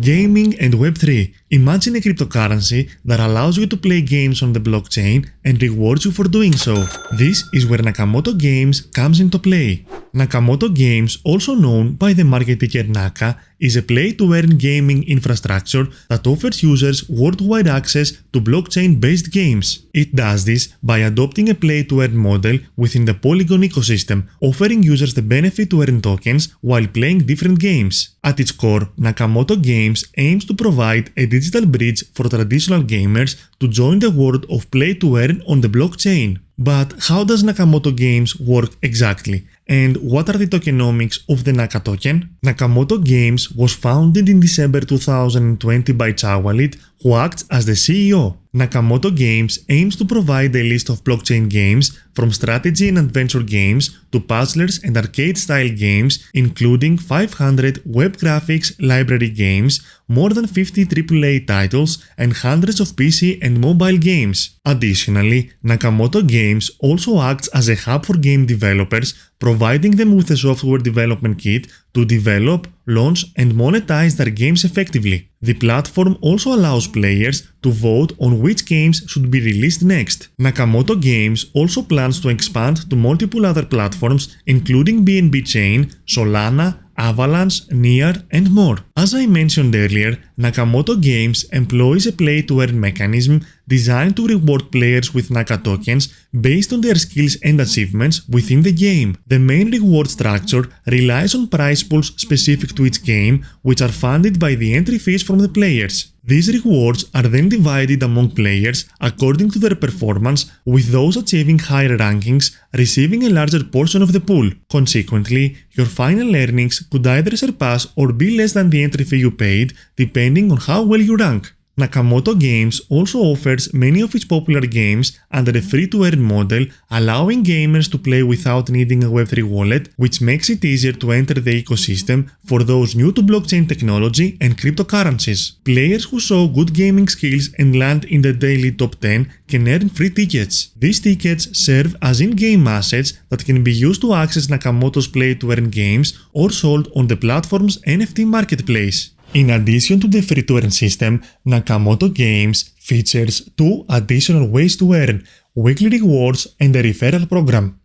Gaming and Web3. Imagine a cryptocurrency that allows you to play games on the blockchain and rewards you for doing so. This is where Nakamoto Games comes into play. Nakamoto Games, also known by the market ticker NAKA, is a play-to-earn gaming infrastructure that offers users worldwide access to blockchain-based games. It does this by adopting a play-to-earn model within the Polygon ecosystem, offering users the benefit to earn tokens while playing different games. At its core, Nakamoto Games aims to provide a digital bridge for traditional gamers to join the world of play-to-earn on the blockchain. But how does Nakamoto Games work exactly? And what are the tokenomics of the NAKA token? Nakamoto Games was founded in December 2020 by Chawalit, who acts as the CEO. Nakamoto Games aims to provide a list of blockchain games, from strategy and adventure games to puzzlers and arcade-style games, including 500 web graphics library games, more than 50 AAA titles, and hundreds of PC and mobile games. Additionally, Nakamoto Games also acts as a hub for game developers, providing them with a software development kit to develop, launch, and monetize their games effectively. The platform also allows players to vote on which games should be released next. Nakamoto Games also plans to expand to multiple other platforms, including BNB Chain, Solana, Avalanche, Near, and more. As I mentioned earlier, Nakamoto Games employs a play-to-earn mechanism designed to reward players with NAKA tokens based on their skills and achievements within the game. The main reward structure relies on prize pools specific to each game, which are funded by the entry fees from the players. These rewards are then divided among players according to their performance, with those achieving higher rankings receiving a larger portion of the pool. Consequently, your final earnings could either surpass or be less than the entry fee you paid, depending on how well you rank. Nakamoto Games also offers many of its popular games under a free-to-earn model, allowing gamers to play without needing a Web3 wallet, which makes it easier to enter the ecosystem for those new to blockchain technology and cryptocurrencies. Players who show good gaming skills and land in the daily top 10 can earn free tickets. These tickets serve as in-game assets that can be used to access Nakamoto's play-to-earn games or sold on the platform's NFT marketplace. In addition to the free-to-earn system, Nakamoto Games features two additional ways to earn: weekly rewards and a referral program.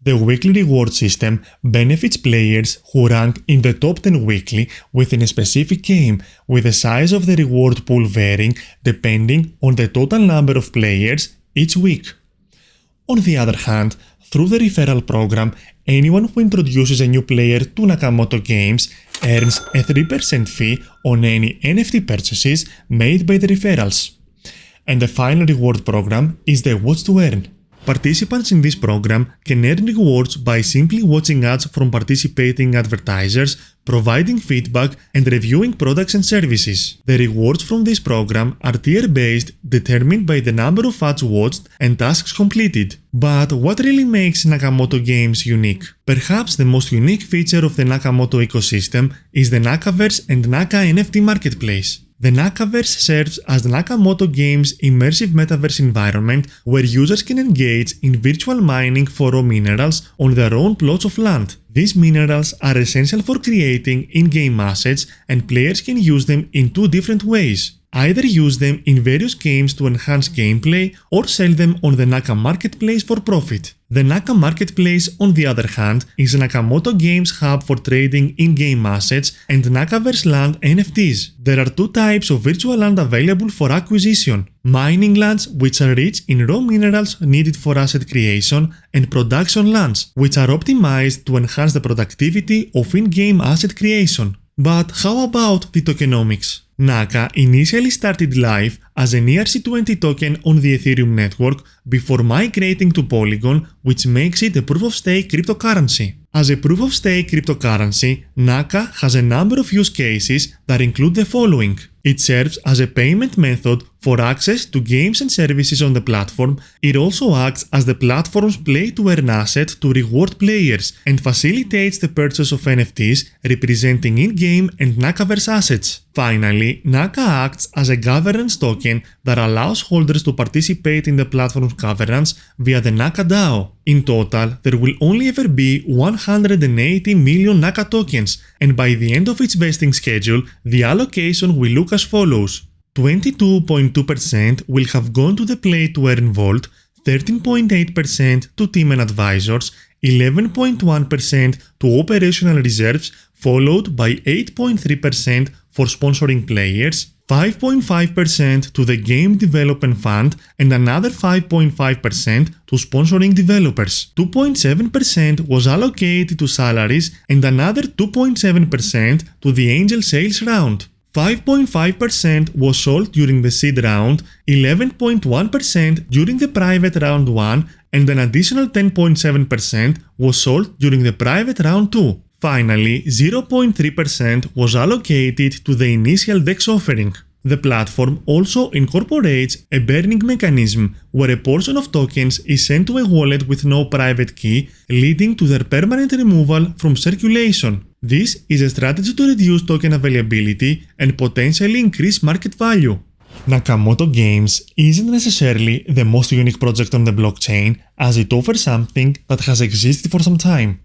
The weekly reward system benefits players who rank in the top 10 weekly within a specific game, with the size of the reward pool varying depending on the total number of players each week. On the other hand, through the referral program, anyone who introduces a new player to Nakamoto Games earns a 3% fee on any NFT purchases made by the referrals. And the final reward program is the Watch to Earn. Participants in this program can earn rewards by simply watching ads from participating advertisers, providing feedback, and reviewing products and services. The rewards from this program are tier-based, determined by the number of ads watched and tasks completed. But what really makes Nakamoto Games unique? Perhaps the most unique feature of the Nakamoto ecosystem is the Nakaverse and Naka NFT marketplace. The Nakaverse serves as the Nakamoto Games' immersive metaverse environment where users can engage in virtual mining for raw minerals on their own plots of land. These minerals are essential for creating in-game assets, and players can use them in two different ways. Either use them in various games to enhance gameplay or sell them on the Naka Marketplace for profit. The Naka Marketplace, on the other hand, is a Nakamoto Games hub for trading in-game assets and Nakaverse land NFTs. There are two types of virtual land available for acquisition: mining lands, which are rich in raw minerals needed for asset creation, and production lands, which are optimized to enhance the productivity of in-game asset creation. But how about the tokenomics? Naka initially started life as an ERC20 token on the Ethereum network before migrating to Polygon, which makes it a proof-of-stake cryptocurrency. As a proof-of-stake cryptocurrency, Naka has a number of use cases that include the following. It serves as a payment method For access to games and services on the platform, it also acts as the platform's play-to-earn asset to reward players and facilitates the purchase of NFTs representing in-game and Nakaverse assets. Finally, Naka acts as a governance token that allows holders to participate in the platform's governance via the Naka DAO. In total, there will only ever be 180 million Naka tokens, and by the end of its vesting schedule, the allocation will look as follows. 22.2% will have gone to the play-to-earn vault, 13.8% to team and advisors, 11.1% to operational reserves, followed by 8.3% for sponsoring players, 5.5% to the game development fund, and another 5.5% to sponsoring developers. 2.7% was allocated to salaries and another 2.7% to the angel sales round. 5.5% was sold during the seed round, 11.1% during the private round 1, and an additional 10.7% was sold during the private round 2. Finally, 0.3% was allocated to the initial DEX offering. The platform also incorporates a burning mechanism where a portion of tokens is sent to a wallet with no private key, leading to their permanent removal from circulation. This is a strategy to reduce token availability and potentially increase market value. Nakamoto Games isn't necessarily the most unique project on the blockchain, as it offers something that has existed for some time.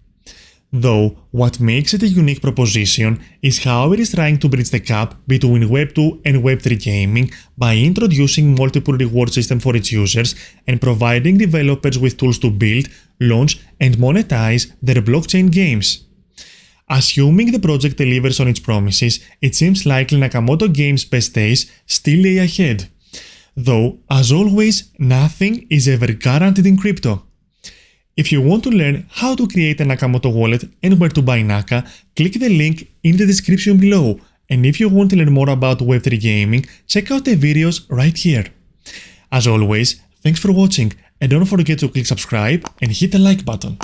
Though, what makes it a unique proposition is how it is trying to bridge the gap between Web2 and Web3 gaming by introducing multiple reward systems for its users and providing developers with tools to build, launch, and monetize their blockchain games. Assuming the project delivers on its promises, it seems likely Nakamoto Games' best days still lay ahead. Though, as always, nothing is ever guaranteed in crypto. If you want to learn how to create a Nakamoto wallet and where to buy Naka, click the link in the description below. And if you want to learn more about Web3 gaming, check out the videos right here. As always, thanks for watching and don't forget to click subscribe and hit the like button.